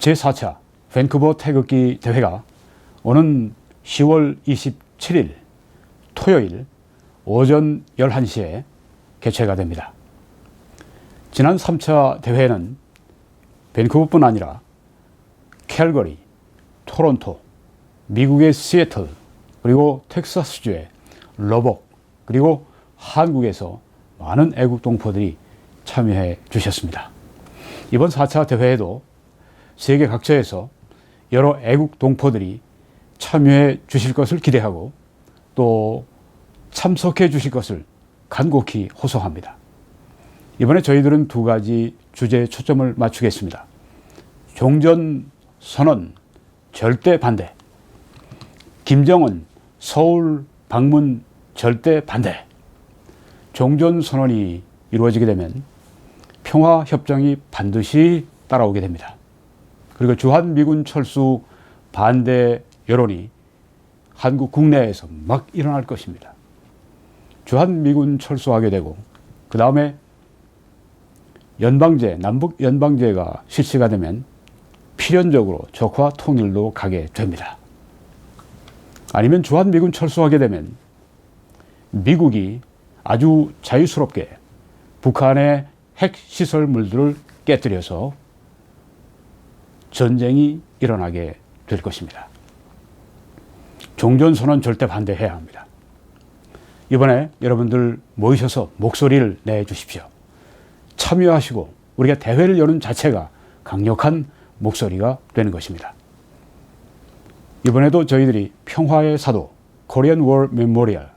제4차 밴쿠버 태극기 대회가 오는 10월 27일 토요일 오전 11시에 개최가 됩니다. 지난 3차 대회는 밴쿠버뿐 아니라 캘거리, 토론토, 미국의 시애틀, 그리고 텍사스주의 러벅, 그리고 한국에서 많은 애국 동포들이 참여해 주셨습니다. 이번 4차 대회에도 세계 각처에서 여러 애국 동포들이 참여해 주실 것을 기대하고 또 참석해 주실 것을 간곡히 호소합니다. 이번에 저희들은 두 가지 주제에 초점을 맞추겠습니다. 종전 선언 절대 반대, 김정은 서울 방문 절대 반대. 종전 선언이 이루어지게 되면 평화협정이 반드시 따라오게 됩니다. 그리고 주한미군 철수 반대 여론이 한국 국내에서 막 일어날 것입니다. 주한미군 철수하게 되고 그 다음에 연방제, 남북 연방제가 실시가 되면 필연적으로 적화 통일로 가게 됩니다. 아니면 주한미군 철수하게 되면 미국이 아주 자유스럽게 북한의 핵시설물들을 깨뜨려서 전쟁이 일어나게 될 것입니다. 종전선언 절대 반대해야 합니다. 이번에 여러분들 모이셔서 목소리를 내주십시오. 참여하시고 우리가 대회를 여는 자체가 강력한 목소리가 되는 것입니다. 이번에도 저희들이 평화의 사도 Korean War Memorial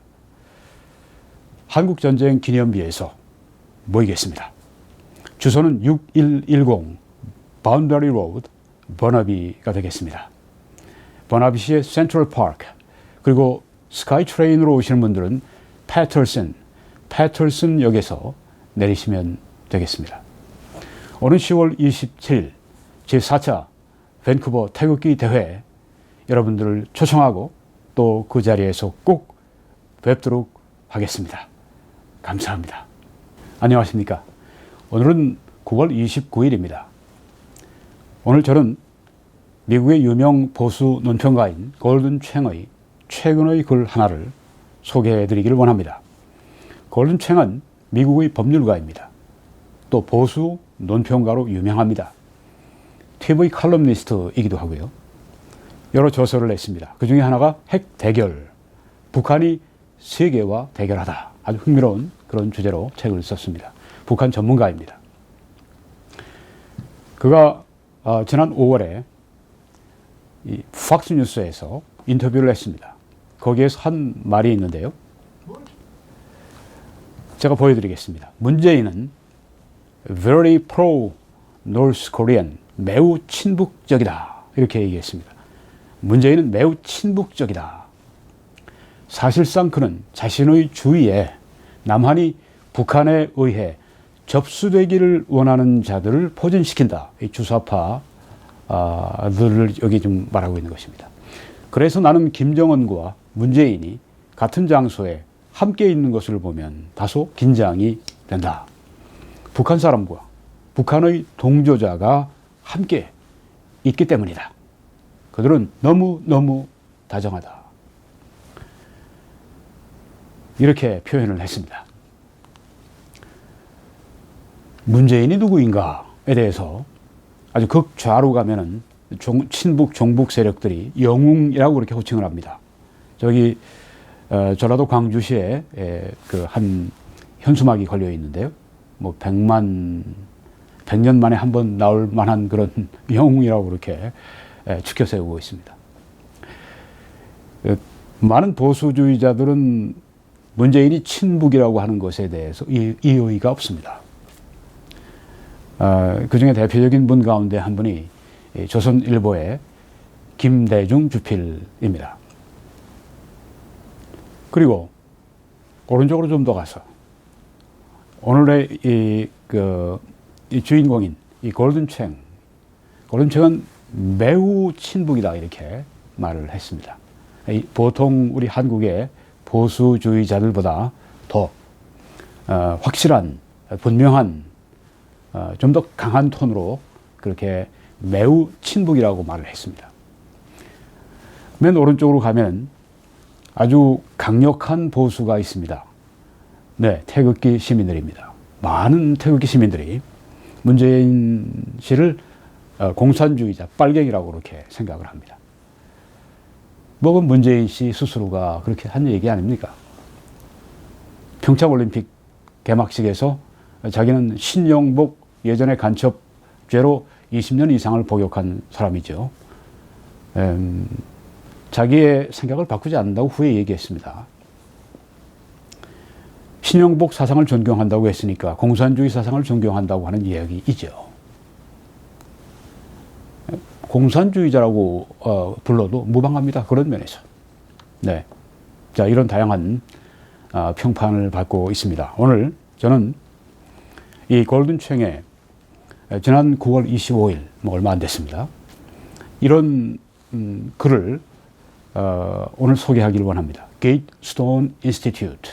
한국전쟁 기념비에서 모이겠습니다. 주소는 6110 Boundary Road 버너비가 되겠습니다. 버너비시의 센트럴 파크, 그리고 스카이트레인으로 오시는 분들은 패터슨 역에서 내리시면 되겠습니다. 오는 10월 27일 제4차 밴쿠버 태극기 대회 여러분들을 초청하고 또 그 자리에서 꼭 뵙도록 하겠습니다. 감사합니다. 안녕하십니까. 오늘은 9월 29일입니다. 오늘 저는 미국의 유명 보수 논평가인 골든 챙의 최근의 글 하나를 소개해 드리기를 원합니다. 골든 챙은 미국의 법률가입니다. 또 보수 논평가로 유명합니다. TV 칼럼니스트이기도 하고요. 여러 저서를 냈습니다. 그 중에 하나가 핵 대결, 북한이 세계와 대결하다. 아주 흥미로운 그런 주제로 책을 썼습니다. 북한 전문가입니다. 그가 지난 5월에 이 팍스뉴스에서 인터뷰를 했습니다. 거기에서 한 말이 있는데요. 제가 보여드리겠습니다. 문재인은 very pro North Korean, 매우 친북적이다. 이렇게 얘기했습니다. 문재인은 매우 친북적이다. 사실상 그는 자신의 주위에 남한이 북한에 의해 접수되기를 원하는 자들을 포진시킨다. 이 주사파들을 여기 좀 말하고 있는 것입니다. 그래서 나는 김정은과 문재인이 같은 장소에 함께 있는 것을 보면 다소 긴장이 된다. 북한 사람과 북한의 동조자가 함께 있기 때문이다. 그들은 너무 다정하다. 이렇게 표현을 했습니다. 문재인이 누구인가에 대해서 아주 극좌로 가면은 친북 종북 세력들이 영웅이라고 그렇게 호칭을 합니다. 저기 전라도 광주시에 그 한 현수막이 걸려 있는데요. 뭐 100년 만에 한 번 나올 만한 그런 영웅이라고 그렇게 추켜 세우고 있습니다. 많은 보수주의자들은 문재인이 친북이라고 하는 것에 대해서 이의가 없습니다. 그 중에 대표적인 분 가운데 한 분이 조선일보의 김대중 주필입니다. 그리고 오른쪽으로 좀 더 가서 오늘의 이 주인공인 이 골든챙은 매우 친북이다 이렇게 말을 했습니다. 보통 우리 한국의 보수주의자들보다 더 확실한 분명한 좀 더 강한 톤으로 그렇게 매우 친북이라고 말을 했습니다. 맨 오른쪽으로 가면 아주 강력한 보수가 있습니다. 네, 태극기 시민들입니다. 많은 태극기 시민들이 문재인 씨를 공산주의자, 빨갱이라고 그렇게 생각을 합니다. 뭐 문재인 씨 스스로가 그렇게 한 얘기 아닙니까? 평창올림픽 개막식에서 자기는 신영복 예전의 간첩죄로 20년 이상을 복역한 사람이죠. 자기의 생각을 바꾸지 않는다고 후에 얘기했습니다. 신영복 사상을 존경한다고 했으니까 공산주의 사상을 존경한다고 하는 이야기이죠. 공산주의자라고 불러도 무방합니다. 그런 면에서. 네. 자, 이런 다양한 평판을 받고 있습니다. 오늘 저는 이 골든챈에 지난 9월 25일, 뭐 얼마 안 됐습니다. 이런 글을 오늘 소개하기를 원합니다. Gatestone Institute에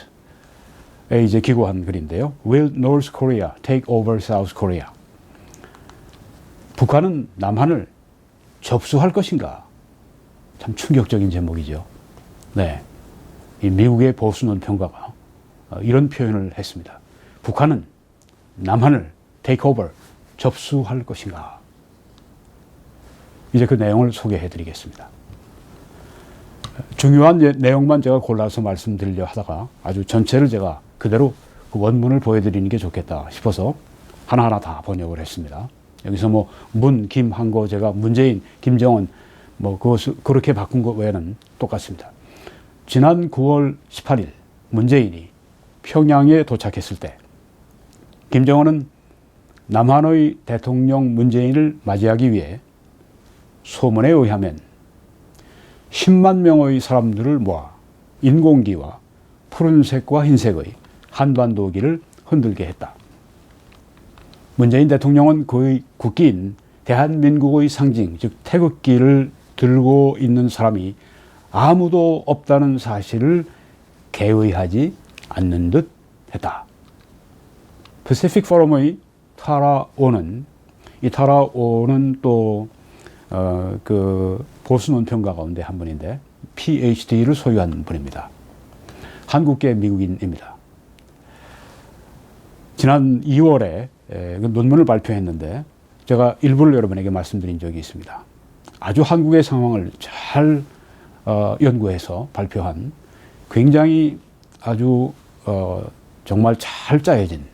이제 기고한 글인데요. Will North Korea take over South Korea? 북한은 남한을 접수할 것인가? 참 충격적인 제목이죠. 네, 이 미국의 보수 논평가가 이런 표현을 했습니다. 북한은 남한을 take over, 접수할 것인가? 이제 그 내용을 소개해 드리겠습니다. 중요한 내용만 제가 골라서 말씀드리려 하다가 아주 전체를 제가 그대로 그 원문을 보여드리는 게 좋겠다 싶어서 하나하나 다 번역을 했습니다. 여기서 뭐 문, 김 한 거 제가 문재인, 김정은 뭐 그것을 그렇게 바꾼 것 외에는 똑같습니다. 지난 9월 18일 문재인이 평양에 도착했을 때 김정은은 남한의 대통령 문재인을 맞이하기 위해 소문에 의하면 10만 명의 사람들을 모아 인공기와 푸른색과 흰색의 한반도기를 흔들게 했다. 문재인 대통령은 그의 국기인 대한민국의 상징, 즉 태극기를 들고 있는 사람이 아무도 없다는 사실을 개의하지 않는 듯 했다. 패시픽 포럼의 타라 오는, 이 타라 오는 또 그 보수 논평가 가운데 한 분인데 PhD를 소유한 분입니다. 한국계 미국인입니다. 지난 2월에 논문을 발표했는데 제가 일부를 여러분에게 말씀드린 적이 있습니다. 아주 한국의 상황을 잘 연구해서 발표한 굉장히 아주 정말 잘 짜여진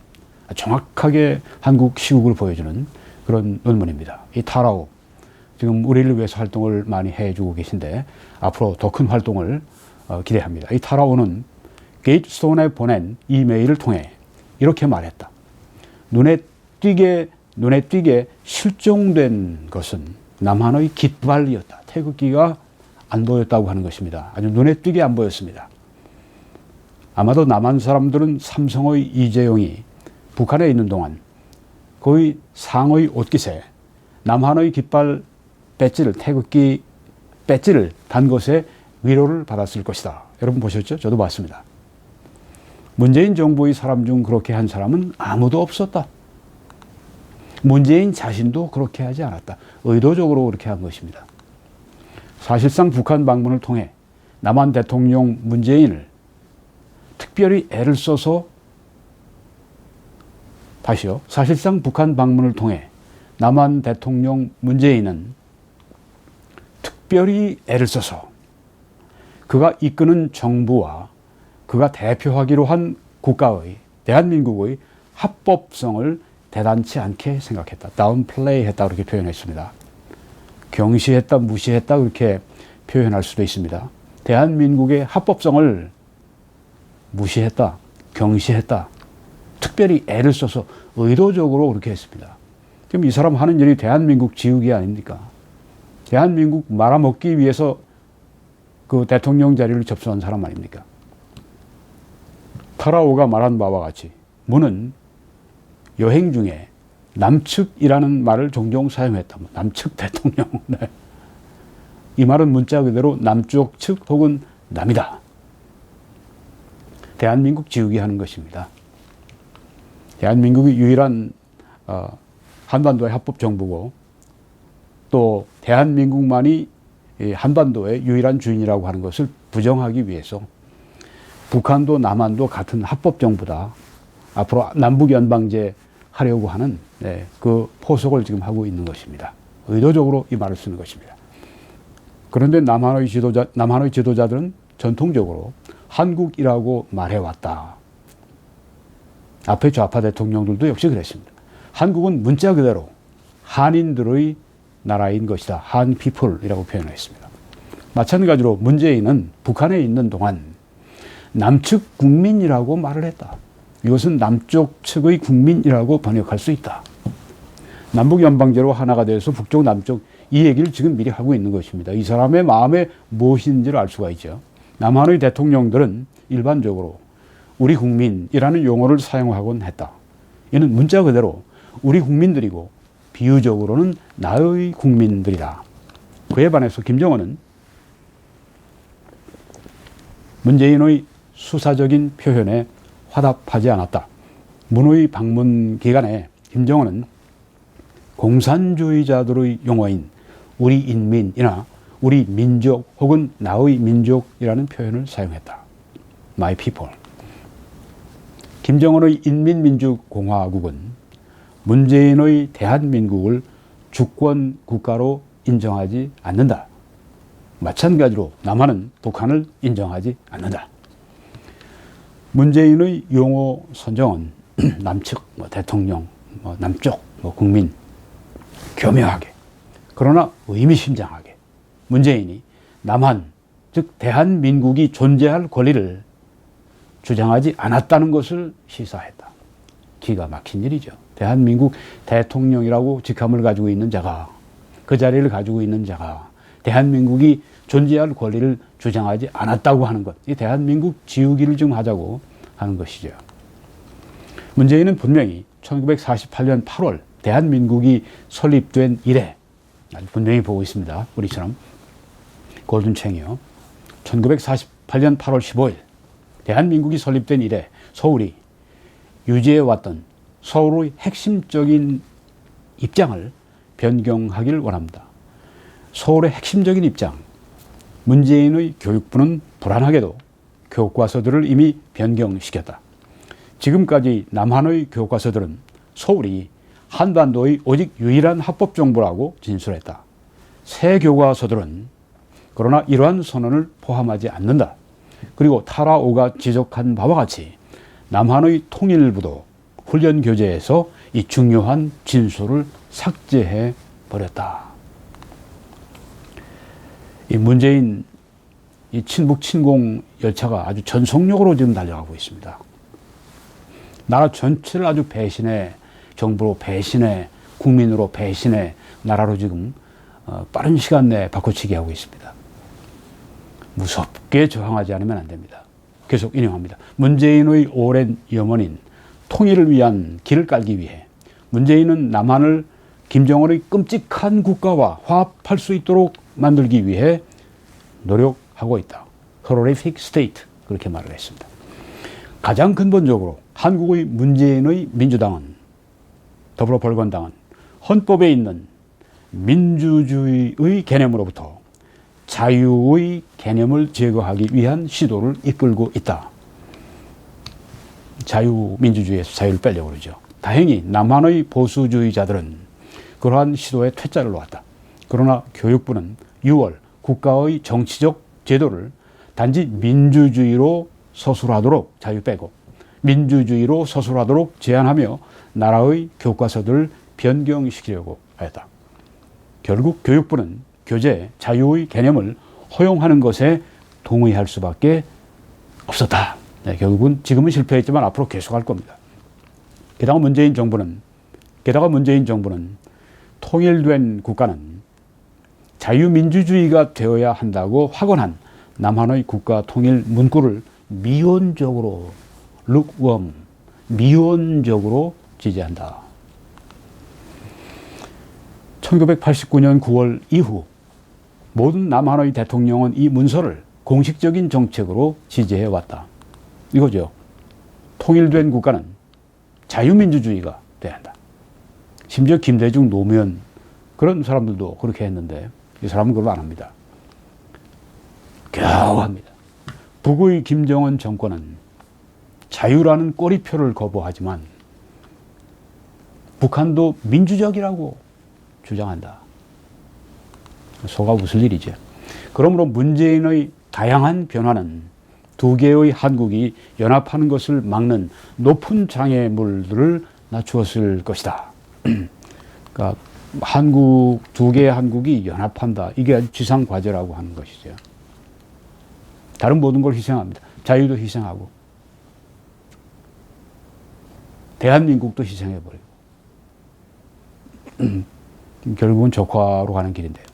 정확하게 한국 시국을 보여주는 그런 논문입니다. 이 타라오 지금 우리를 위해서 활동을 많이 해주고 계신데 앞으로 더 큰 활동을 기대합니다. 이 타라오는 게이트스톤에 보낸 이메일을 통해 이렇게 말했다. 눈에 띄게 실종된 것은 남한의 깃발이었다. 태극기가 안 보였다고 하는 것입니다. 아주 눈에 띄게 안 보였습니다. 아마도 남한 사람들은 삼성의 이재용이 북한에 있는 동안 거의 상의 옷깃에 남한의 깃발 배지를, 태극기 배지를 단 것에 위로를 받았을 것이다. 여러분 보셨죠? 저도 봤습니다. 문재인 정부의 사람 중 그렇게 한 사람은 아무도 없었다. 문재인 자신도 그렇게 하지 않았다. 의도적으로 그렇게 한 것입니다. 사실상 북한 방문을 통해 남한 대통령 문재인을 특별히 애를 써서 다시요. 사실상 북한 방문을 통해 남한 대통령 문재인은 특별히 애를 써서 그가 이끄는 정부와 그가 대표하기로 한 국가의 대한민국의 합법성을 대단치 않게 생각했다. 다운플레이 했다 그렇게 표현했습니다. 경시했다, 무시했다 그렇게 표현할 수도 있습니다. 대한민국의 합법성을 무시했다, 경시했다. 특별히 애를 써서 의도적으로 그렇게 했습니다. 지금 이 사람 하는 일이 대한민국 지우기 아닙니까? 대한민국 말아먹기 위해서 그 대통령 자리를 접수한 사람 아닙니까? 타라오가 말한 바와 같이 문은 여행 중에 남측이라는 말을 종종 사용했다. 남측 대통령. 네. 이 말은 문자 그대로 남쪽 측 혹은 남이다. 대한민국 지우기 하는 것입니다. 대한민국이 유일한 한반도의 합법 정부고 또 대한민국만이 한반도의 유일한 주인이라고 하는 것을 부정하기 위해서 북한도 남한도 같은 합법정부다. 앞으로 남북연방제 하려고 하는 그 포석을 지금 하고 있는 것입니다. 의도적으로 이 말을 쓰는 것입니다. 그런데 남한의 지도자들은 전통적으로 한국이라고 말해왔다. 앞에 좌파 대통령들도 역시 그랬습니다. 한국은 문자 그대로 한인들의 나라인 것이다. 한 피플이라고 표현했습니다. 마찬가지로 문재인은 북한에 있는 동안 남측 국민이라고 말을 했다. 이것은 남쪽 측의 국민이라고 번역할 수 있다. 남북연방제로 하나가 돼서 북쪽 남쪽 이 얘기를 지금 미리 하고 있는 것입니다. 이 사람의 마음에 무엇인지를 알 수가 있죠. 남한의 대통령들은 일반적으로 우리 국민이라는 용어를 사용하곤 했다. 이는 문자 그대로 우리 국민들이고 비유적으로는 나의 국민들이다. 그에 반해서 김정은은 문재인의 수사적인 표현에 화답하지 않았다. 문의 방문 기간에 김정은은 공산주의자들의 용어인 우리 인민이나 우리 민족 혹은 나의 민족이라는 표현을 사용했다. My people. 김정은의 인민민주공화국은 문재인의 대한민국을 주권 국가로 인정하지 않는다. 마찬가지로 남한은 북한을 인정하지 않는다. 문재인의 용어 선정은 남측 대통령, 남쪽 국민 교묘하게 그러나 의미심장하게 문재인이 남한 즉 대한민국이 존재할 권리를 주장하지 않았다는 것을 시사했다. 기가 막힌 일이죠. 대한민국 대통령이라고 직함을 가지고 있는 자가 그 자리를 가지고 있는 자가 대한민국이 존재할 권리를 주장하지 않았다고 하는 것. 이 대한민국 지우기를 좀 하자고 하는 것이죠. 문재인은 분명히 1948년 8월 대한민국이 설립된 이래 아주 분명히 보고 있습니다. 우리처럼 골든챙이요. 1948년 8월 15일 대한민국이 설립된 이래 서울이 유지해왔던 서울의 핵심적인 입장을 변경하기를 원합니다. 서울의 핵심적인 입장, 문재인의 교육부는 불안하게도 교과서들을 이미 변경시켰다. 지금까지 남한의 교과서들은 서울이 한반도의 오직 유일한 합법정부라고 진술했다. 새 교과서들은 그러나 이러한 선언을 포함하지 않는다. 그리고 타라오가 지적한 바와 같이 남한의 통일부도 훈련 교재에서 이 중요한 진술을 삭제해 버렸다. 이 문재인 이 친북 친공 열차가 아주 전속력으로 지금 달려가고 있습니다. 나라 전체를 아주 배신해 정부로 배신해 국민으로 배신해 나라로 지금 빠른 시간 내에 바꿔치기 하고 있습니다. 무섭게 저항하지 않으면 안 됩니다. 계속 인용합니다. 문재인의 오랜 염원인 통일을 위한 길을 깔기 위해 문재인은 남한을 김정은의 끔찍한 국가와 화합할 수 있도록 만들기 위해 노력하고 있다. Horrific state 그렇게 말을 했습니다. 가장 근본적으로 한국의 문재인의 민주당은 더불어벌건당은 헌법에 있는 민주주의의 개념으로부터 자유의 개념을 제거하기 위한 시도를 이끌고 있다. 자유민주주의에서 자유를 빼려고 그러죠. 다행히 남한의 보수주의자들은 그러한 시도에 퇴짜를 놓았다. 그러나 교육부는 6월 국가의 정치적 제도를 단지 민주주의로 서술하도록 자유 빼고 민주주의로 서술하도록 제한하며 나라의 교과서들을 변경시키려고 하였다. 결국 교육부는 교재에 자유의 개념을 허용하는 것에 동의할 수밖에 없었다. 결국은 지금은 실패했지만 앞으로 계속할 겁니다. 게다가 문재인 정부는 통일된 국가는 자유민주주의가 되어야 한다고 확언한 남한의 국가 통일 문구를 미온적으로 lukewarm, 미온적으로 지지한다. 1989년 9월 이후 모든 남한의 대통령은 이 문서를 공식적인 정책으로 지지해왔다. 이거죠. 통일된 국가는 자유민주주의가 돼야 한다. 심지어 김대중 노무현 그런 사람들도 그렇게 했는데 이 사람은 그걸 안 합니다. 겨우 합니다. 북의 김정은 정권은 자유라는 꼬리표를 거부하지만 북한도 민주적이라고 주장한다. 속아 웃을 일이죠. 그러므로 문재인의 다양한 변화는 두 개의 한국이 연합하는 것을 막는 높은 장애물들을 낮추었을 것이다. 그러니까 두 개의 한국이 연합한다. 이게 아주 지상과제라고 하는 것이죠. 다른 모든 걸 희생합니다. 자유도 희생하고 대한민국도 희생해버리고 결국은 적화로 가는 길인데요.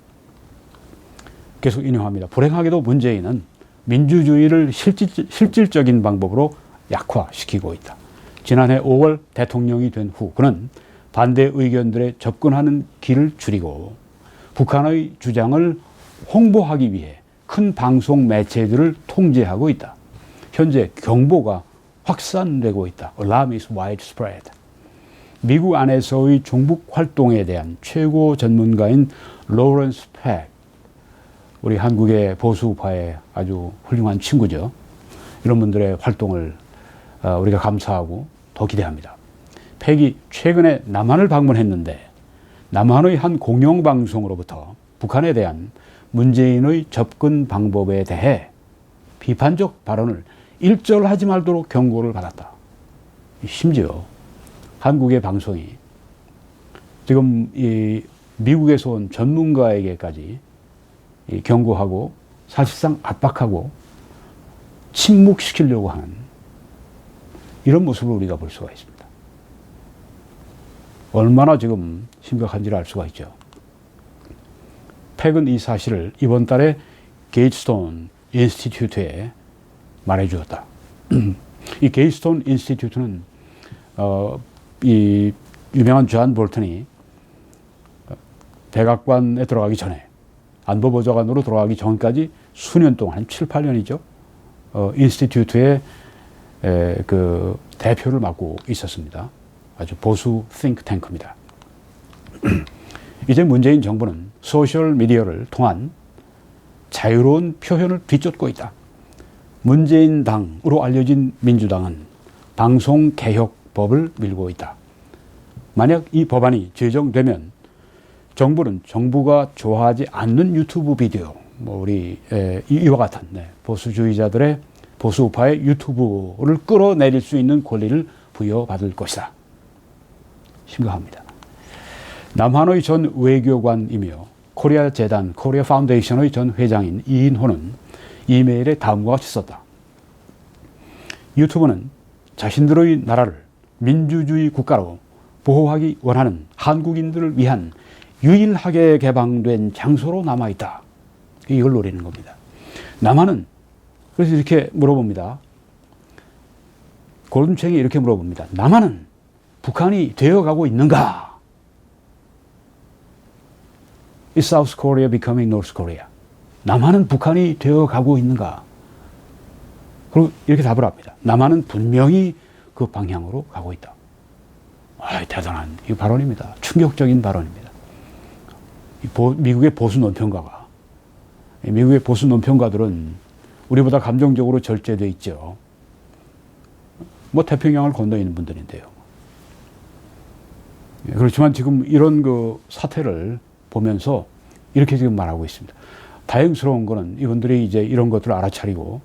계속 인용합니다. 불행하게도 문재인은 민주주의를 실질적인 방법으로 약화시키고 있다. 지난해 5월 대통령이 된 후 그는 반대 의견들에 접근하는 길을 줄이고 북한의 주장을 홍보하기 위해 큰 방송 매체들을 통제하고 있다. 현재 경보가 확산되고 있다. Alarm is widespread. 미국 안에서의 종북 활동에 대한 최고 전문가인 로렌스 팩, 우리 한국의 보수파의 아주 훌륭한 친구죠. 이런 분들의 활동을 우리가 감사하고 더 기대합니다. 팩이 최근에 남한을 방문했는데 남한의 한 공영방송으로부터 북한에 대한 문재인의 접근 방법에 대해 비판적 발언을 일절하지 말도록 경고를 받았다. 심지어 한국의 방송이 지금 이 미국에서 온 전문가에게까지 경고하고 사실상 압박하고 침묵시키려고 하는 이런 모습을 우리가 볼 수가 있습니다. 얼마나 지금 심각한지를 알 수가 있죠. 팩은 이 사실을 이번 달에 게이츠스톤 인스티튜트에 말해주었다. 이 게이츠스톤 인스티튜트는 이 유명한 존 볼턴이 백악관에 들어가기 전에 안보보좌관으로 들어가기 전까지 수년 동안 한 7, 8년이죠. 인스티튜트의 그 대표를 맡고 있었습니다. 아주 보수 띵크탱크입니다. 이제 문재인 정부는 소셜미디어를 통한 자유로운 표현을 비쫓고 있다. 문재인 당으로 알려진 민주당은 방송개혁법을 밀고 있다. 만약 이 법안이 제정되면 정부는 정부가 좋아하지 않는 유튜브 비디오, 우리 이와 같은 보수주의자들의 보수우파의 유튜브를 끌어내릴 수 있는 권리를 부여받을 것이다. 심각합니다. 남한의 전 외교관이며 코리아 재단, 코리아 파운데이션의 전 회장인 이인호는 이메일에 다음과 같이 썼다. 유튜브는 자신들의 나라를 민주주의 국가로 보호하기 원하는 한국인들을 위한 유일하게 개방된 장소로 남아있다. 이걸 노리는 겁니다. 남한은 그래서 이렇게 물어봅니다. 골든챙이 이렇게 물어봅니다. 남한은 북한이 되어가고 있는가? Is South Korea becoming North Korea? 남한은 북한이 되어가고 있는가? 그리고 이렇게 답을 합니다. 남한은 분명히 그 방향으로 가고 있다. 대단한 이 발언입니다. 충격적인 발언입니다. 미국의 보수 논평가가, 미국의 보수 논평가들은 우리보다 감정적으로 절제되어 있죠. 태평양을 건너 있는 분들인데요. 그렇지만 지금 이런 그 사태를 보면서 이렇게 지금 말하고 있습니다. 다행스러운 거는 이분들이 이제 이런 것들을 알아차리고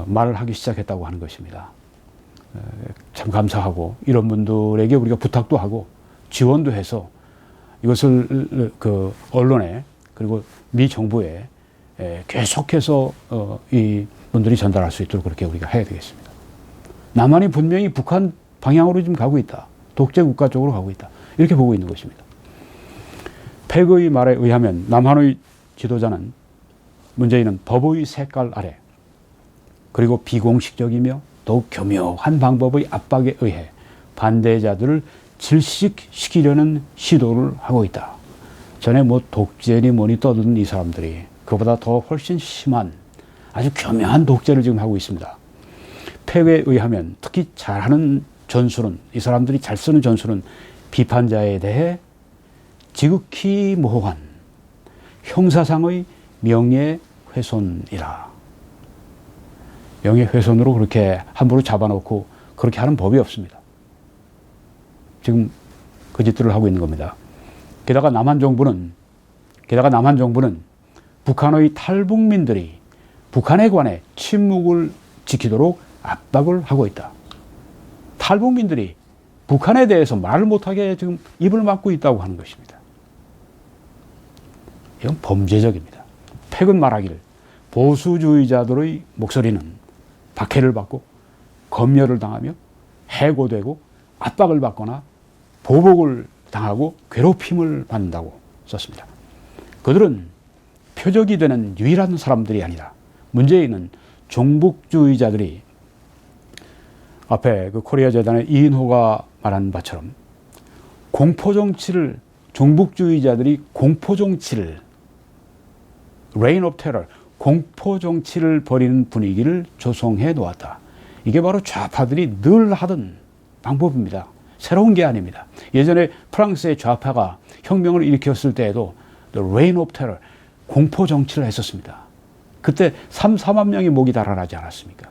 말을 하기 시작했다고 하는 것입니다. 참 감사하고 이런 분들에게 우리가 부탁도 하고 지원도 해서 이것을 그 언론에 그리고 미 정부에 계속해서 이 분들이 전달할 수 있도록 그렇게 우리가 해야 되겠습니다. 남한이 분명히 북한 방향으로 지금 가고 있다. 독재 국가 쪽으로 가고 있다. 이렇게 보고 있는 것입니다. 팩의 말에 의하면 남한의 지도자는 문재인은 법의 색깔 아래 그리고 비공식적이며 더욱 교묘한 방법의 압박에 의해 반대자들을 질식시키려는 시도를 하고 있다. 전에 독재니 뭐니 떠드는 이 사람들이 그보다 더 훨씬 심한 아주 교묘한 독재를 지금 하고 있습니다. 팩에 의하면 특히 잘하는 전술은 이 사람들이 잘 쓰는 전술은 비판자에 대해 지극히 모호한 형사상의 명예훼손이라. 명예훼손으로 그렇게 함부로 잡아놓고 그렇게 하는 법이 없습니다. 지금 그 짓들을 하고 있는 겁니다. 게다가 남한 정부는 북한의 탈북민들이 북한에 관해 침묵을 지키도록 압박을 하고 있다. 탈북민들이 북한에 대해서 말을 못하게 지금 입을 막고 있다고 하는 것입니다. 이건 범죄적입니다. 팩은 말하기를 보수주의자들의 목소리는 박해를 받고 검열을 당하며 해고되고 압박을 받거나 보복을 당하고 괴롭힘을 받는다고 썼습니다. 그들은 표적이 되는 유일한 사람들이 아니라 문제인은 종북주의자들이 앞에 그 코리아 재단의 이인호가 말한 바처럼 종북주의자들이 공포정치를 reign of terror, 공포정치를 벌이는 분위기를 조성해 놓았다. 이게 바로 좌파들이 늘 하던 방법입니다. 새로운 게 아닙니다. 예전에 프랑스의 좌파가 혁명을 일으켰을 때에도 the reign of terror, 공포정치를 했었습니다. 그때 4만 명이 목이 달아나지 않았습니까?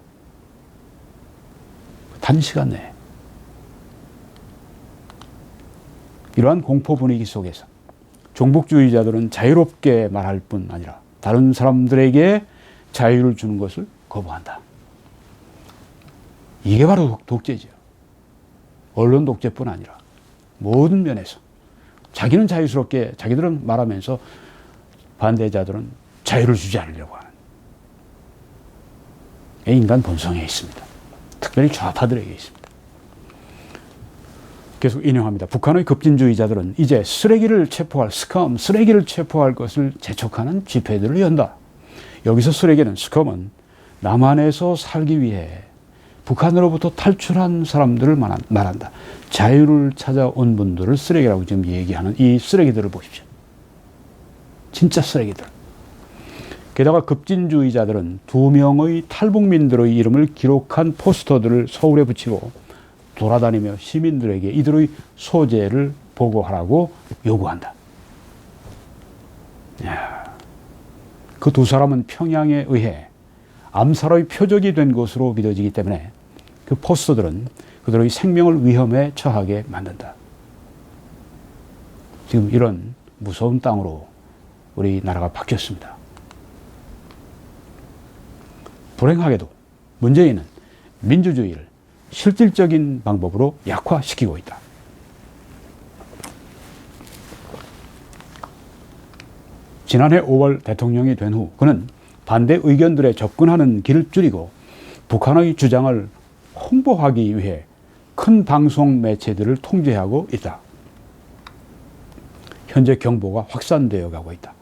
단시간 내에. 이러한 공포 분위기 속에서 종북주의자들은 자유롭게 말할 뿐 아니라 다른 사람들에게 자유를 주는 것을 거부한다. 이게 바로 독재죠. 언론 독재뿐 아니라 모든 면에서 자기는 자유스럽게 자기들은 말하면서 반대자들은 자유를 주지 않으려고 하는 인간 본성에 있습니다. 특별히 좌파들에게 있습니다. 계속 인용합니다. 북한의 급진주의자들은 이제 쓰레기를 체포할 것을 재촉하는 집회들을 연다. 여기서 쓰레기는 스컴은 남한에서 살기 위해 북한으로부터 탈출한 사람들을 말한다. 자유를 찾아온 분들을 쓰레기라고 지금 얘기하는 이 쓰레기들을 보십시오. 진짜 쓰레기들. 게다가 급진주의자들은 2명의 탈북민들의 이름을 기록한 포스터들을 서울에 붙이고 돌아다니며 시민들에게 이들의 소재를 보고하라고 요구한다. 그 두 사람은 평양에 의해 암살의 표적이 된 것으로 믿어지기 때문에 그 포스터들은 그들의 생명을 위험에 처하게 만든다. 지금 이런 무서운 땅으로 우리나라가 바뀌었습니다. 불행하게도 문재인은 민주주의를 실질적인 방법으로 약화시키고 있다. 지난해 5월 대통령이 된 후 그는 반대 의견들에 접근하는 길을 줄이고 북한의 주장을 홍보하기 위해 큰 방송 매체들을 통제하고 있다. 현재 경보가 확산되어 가고 있다.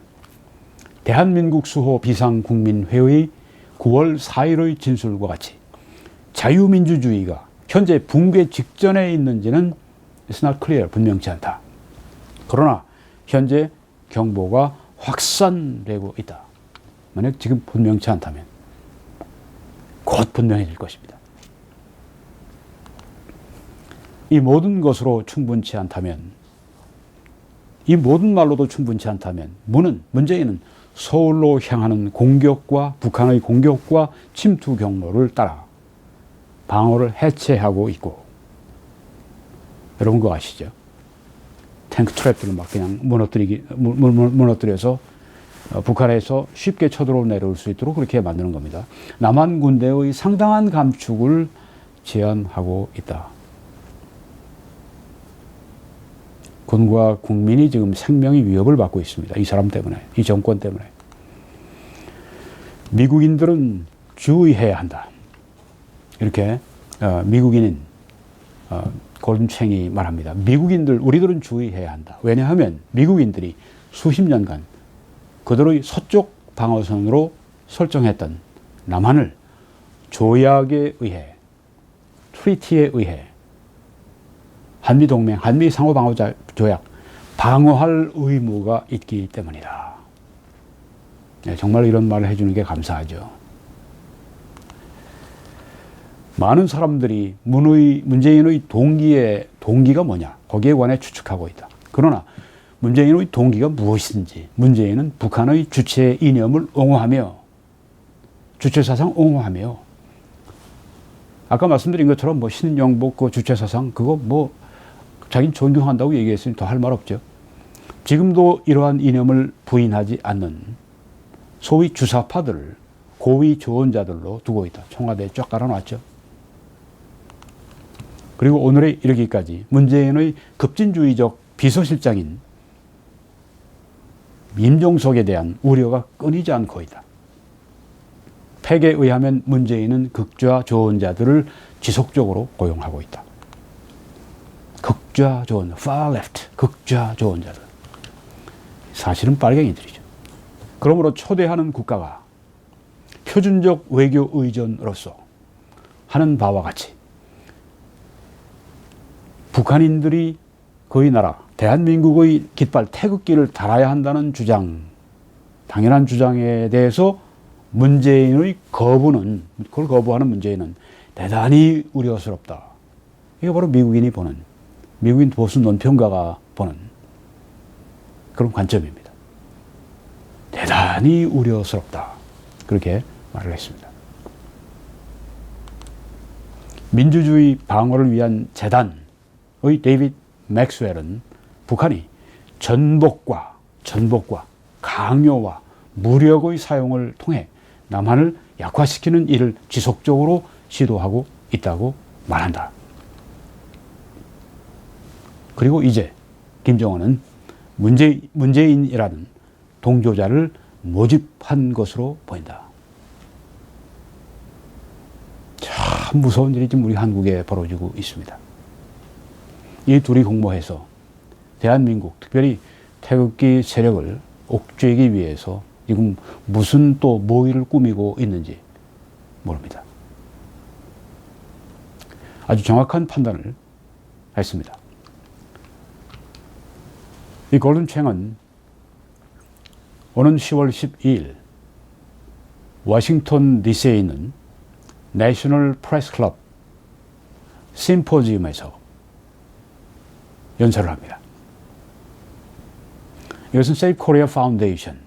대한민국 수호 비상국민회의 9월 4일의 진술과 같이 자유민주주의가 현재 붕괴 직전에 있는지는 it's not clear, 분명치 않다. 그러나 현재 경보가 확산되고 있다. 만약 지금 분명치 않다면 곧 분명해질 것입니다. 이 모든 것으로 충분치 않다면, 이 모든 말로도 충분치 않다면 문재인은 서울로 향하는 공격과 북한의 공격과 침투 경로를 따라 방어를 해체하고 있고, 여러분 그거 아시죠? 탱크 트랩들을 막 그냥 무너뜨려서 북한에서 쉽게 쳐들어 내려올 수 있도록 그렇게 만드는 겁니다. 남한 군대의 상당한 감축을 제한하고 있다. 군과 국민이 지금 생명의 위협을 받고 있습니다. 이 사람 때문에, 이 정권 때문에. 미국인들은 주의해야 한다. 이렇게 미국인인 골든챙이 말합니다. 우리들은 주의해야 한다. 왜냐하면 미국인들이 수십 년간 그들의 서쪽 방어선으로 설정했던 남한을 조약에 의해, 트리티에 의해 한미동맹, 한미상호방어조약 방어할 의무가 있기 때문이다. 네, 정말 이런 말을 해주는 게 감사하죠. 많은 사람들이 문재인의 동기가 뭐냐, 거기에 관해 추측하고 있다. 그러나 문재인의 동기가 무엇인지, 문재인은 북한의 주체 이념을 옹호하며 주체 사상 옹호하며 아까 말씀드린 것처럼 뭐 신영복 그 주체 사상 그거 뭐 자기는 존경한다고 얘기했으니 더 할 말 없죠. 지금도 이러한 이념을 부인하지 않는 소위 주사파들을 고위 조언자들로 두고 있다. 청와대에 쫙 깔아놨죠. 그리고 오늘에 이르기까지 문재인의 급진주의적 비서실장인 임종석에 대한 우려가 끊이지 않고 있다. 팩에 의하면 문재인은 극좌 조언자들을 지속적으로 고용하고 있다. 극좌 조언자, far left, 극좌 조언자들. 사실은 빨갱이들이죠. 그러므로 초대하는 국가가 표준적 외교 의전으로서 하는 바와 같이 북한인들이 거의 나라, 대한민국의 깃발 태극기를 달아야 한다는 주장, 당연한 주장에 대해서 문재인의 거부는, 그걸 거부하는 문재인은 대단히 우려스럽다. 이게 바로 미국인이 보는, 미국인 보수 논평가가 보는 그런 관점입니다. 대단히 우려스럽다. 그렇게 말을 했습니다. 민주주의 방어를 위한 재단의 데이빗 맥스웰은 북한이 전복과 강요와 무력의 사용을 통해 남한을 약화시키는 일을 지속적으로 시도하고 있다고 말한다. 그리고 이제 김정은은 문재인이라는 동조자를 모집한 것으로 보인다. 참 무서운 일이 지금 우리 한국에 벌어지고 있습니다. 이 둘이 공모해서 대한민국, 특별히 태극기 세력을 옥죄기 위해서 지금 무슨 또 모의를 꾸미고 있는지 모릅니다. 아주 정확한 판단을 했습니다. 이 골든 챙은 오는 10월 12일 워싱턴 DC에 있는 내셔널 프레스 클럽 심포지움에서 연설을 합니다. 이것은 세이프 코리아 파운데이션,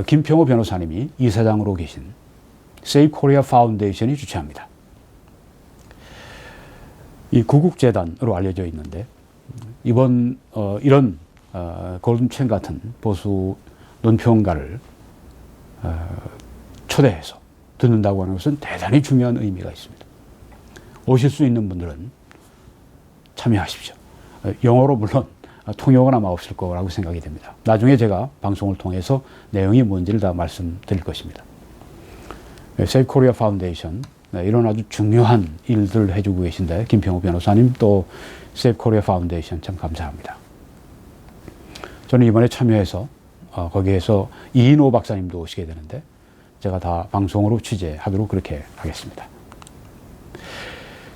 김평호 변호사님이 이사장으로 계신 세이프 코리아 파운데이션이 주최합니다. 이 구국재단으로 알려져 있는데 이번 이런 골든 챙 같은 보수 논평가를 초대해서 듣는다고 하는 것은 대단히 중요한 의미가 있습니다. 오실 수 있는 분들은 참여하십시오. 영어로 물론 통역은 아마 없을 거라고 생각이 됩니다. 나중에 제가 방송을 통해서 내용이 뭔지를 다 말씀드릴 것입니다. 세이프 코리아 파운데이션, 이런 아주 중요한 일들을 해주고 계신데 김평호 변호사님 또 세이프 코리아 파운데이션 참 감사합니다. 저는 이번에 참여해서 거기에서 이인호 박사님도 오시게 되는데 제가 다 방송으로 취재하도록 그렇게 하겠습니다.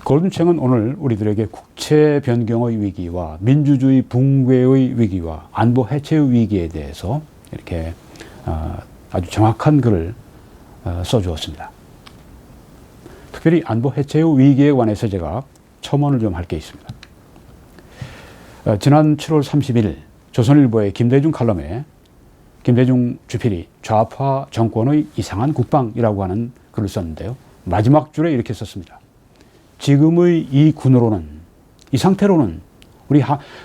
골든챙은 오늘 우리들에게 국채 변경의 위기와 민주주의 붕괴의 위기와 안보 해체의 위기에 대해서 이렇게 아주 정확한 글을 써주었습니다. 특별히 안보 해체의 위기에 관해서 제가 첨언을 좀 할 게 있습니다. 지난 7월 30일 조선일보의 김대중 칼럼에 김대중 주필이 좌파 정권의 이상한 국방이라고 하는 글을 썼는데요. 마지막 줄에 이렇게 썼습니다. 지금의 이 군으로는, 이 상태로는, 우리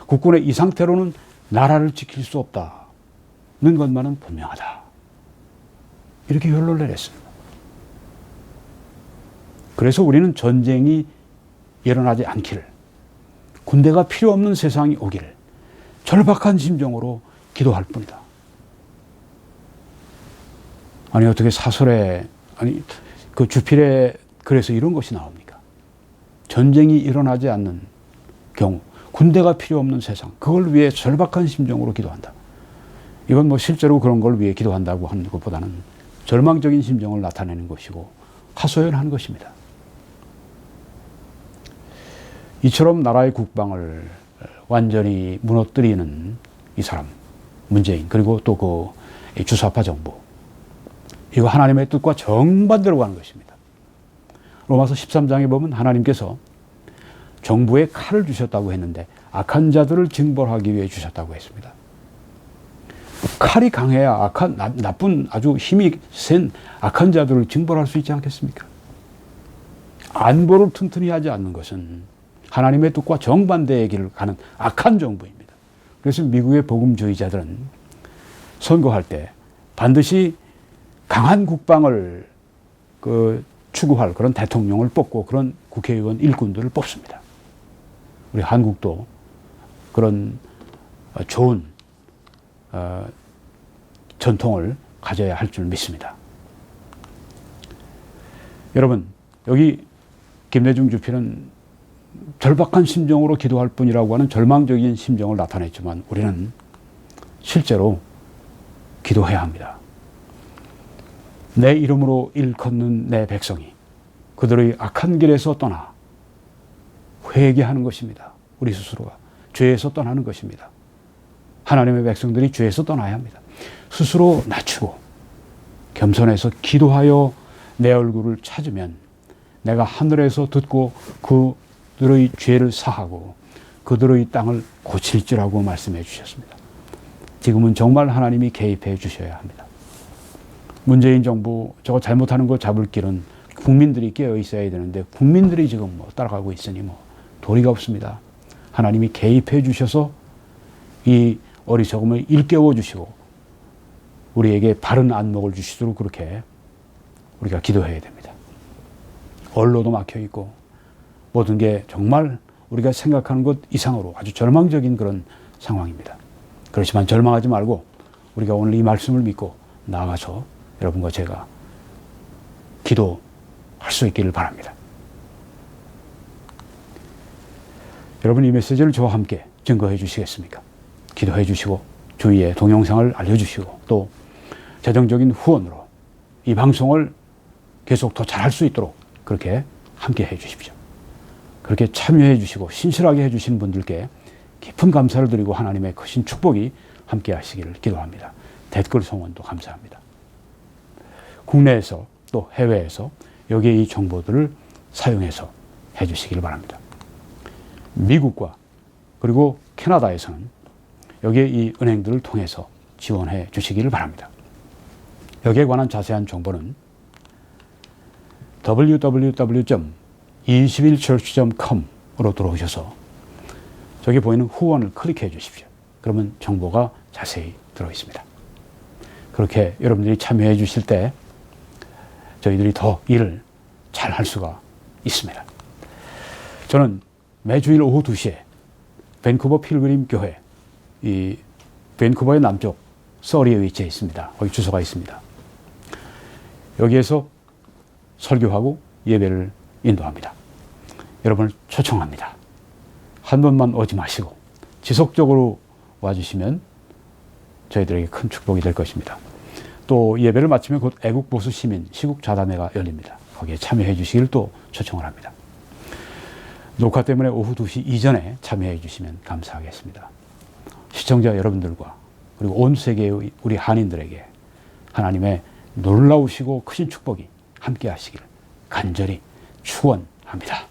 국군의 이 상태로는 나라를 지킬 수 없다는 것만은 분명하다. 이렇게 결론을 내렸습니다. 그래서 우리는 전쟁이 일어나지 않기를, 군대가 필요 없는 세상이 오기를 절박한 심정으로 기도할 뿐이다. 아니 어떻게 사설에, 아니 그 주필에 그래서 이런 것이 나옵니까? 전쟁이 일어나지 않는 경우, 군대가 필요 없는 세상, 그걸 위해 절박한 심정으로 기도한다. 이건 뭐 실제로 그런 걸 위해 기도한다고 하는 것보다는 절망적인 심정을 나타내는 것이고 하소연하는 것입니다. 이처럼 나라의 국방을 완전히 무너뜨리는 이 사람, 문재인, 그리고 또 그 주사파 정부, 이거 하나님의 뜻과 정반대로 가는 것입니다. 로마서 13장에 보면 하나님께서 정부에 칼을 주셨다고 했는데 악한 자들을 징벌하기 위해 주셨다고 했습니다. 칼이 강해야 나쁜 아주 힘이 센 악한 자들을 징벌할 수 있지 않겠습니까? 안보를 튼튼히 하지 않는 것은 하나님의 뜻과 정반대의 길을 가는 악한 정부입니다. 그래서 미국의 복음주의자들은 선거할 때 반드시 강한 국방을 추구할 그런 대통령을 뽑고 그런 국회의원 일꾼들을 뽑습니다. 우리 한국도 그런 좋은 전통을 가져야 할 줄 믿습니다. 여러분, 여기 김대중 주필은 절박한 심정으로 기도할 뿐이라고 하는 절망적인 심정을 나타냈지만 우리는 실제로 기도해야 합니다. 내 이름으로 일컫는 내 백성이 그들의 악한 길에서 떠나 회개하는 것입니다. 우리 스스로가 죄에서 떠나는 것입니다. 하나님의 백성들이 죄에서 떠나야 합니다. 스스로 낮추고 겸손해서 기도하여 내 얼굴을 찾으면 내가 하늘에서 듣고 그들의 죄를 사하고 그들의 땅을 고칠지라고 말씀해 주셨습니다. 지금은 정말 하나님이 개입해 주셔야 합니다. 문재인 정부 저거 잘못하는 거 잡을 길은 국민들이 깨어 있어야 되는데 국민들이 지금 따라가고 있으니 도리가 없습니다. 하나님이 개입해 주셔서 이 어리석음을 일깨워 주시고 우리에게 바른 안목을 주시도록 그렇게 우리가 기도해야 됩니다. 언로도 막혀 있고 모든 게 정말 우리가 생각하는 것 이상으로 아주 절망적인 그런 상황입니다. 그렇지만 절망하지 말고 우리가 오늘 이 말씀을 믿고 나아가서 여러분과 제가 기도할 수 있기를 바랍니다. 여러분 이 메시지를 저와 함께 증거해 주시겠습니까? 기도해 주시고 주위에 동영상을 알려주시고 또 재정적인 후원으로 이 방송을 계속 더 잘할 수 있도록 그렇게 함께 해 주십시오. 그렇게 참여해 주시고 신실하게 해 주신 분들께 깊은 감사를 드리고 하나님의 크신 축복이 함께 하시기를 기도합니다. 댓글 성원도 감사합니다. 국내에서 또 해외에서 여기에 이 정보들을 사용해서 해 주시기를 바랍니다. 미국과 그리고 캐나다에서는 여기에 이 은행들을 통해서 지원해 주시기를 바랍니다. 여기에 관한 자세한 정보는 www.21church.com으로 들어오셔서 저기 보이는 후원을 클릭해 주십시오. 그러면 정보가 자세히 들어 있습니다. 그렇게 여러분들이 참여해 주실 때 저희들이 더 일을 잘 할 수가 있습니다. 저는 매주일 오후 2시에 밴쿠버 필그림 교회, 이 밴쿠버의 남쪽 서리에 위치해 있습니다. 거기 주소가 있습니다. 여기에서 설교하고 예배를 인도합니다. 여러분을 초청합니다. 한 번만 오지 마시고 지속적으로 와주시면 저희들에게 큰 축복이 될 것입니다. 또 예배를 마치면 곧 애국보수 시민 시국자담회가 열립니다. 거기에 참여해 주시기를 또 초청을 합니다. 녹화 때문에 오후 2시 이전에 참여해 주시면 감사하겠습니다. 시청자 여러분들과 그리고 온 세계의 우리 한인들에게 하나님의 놀라우시고 크신 축복이 함께 하시기를 간절히 축원합니다.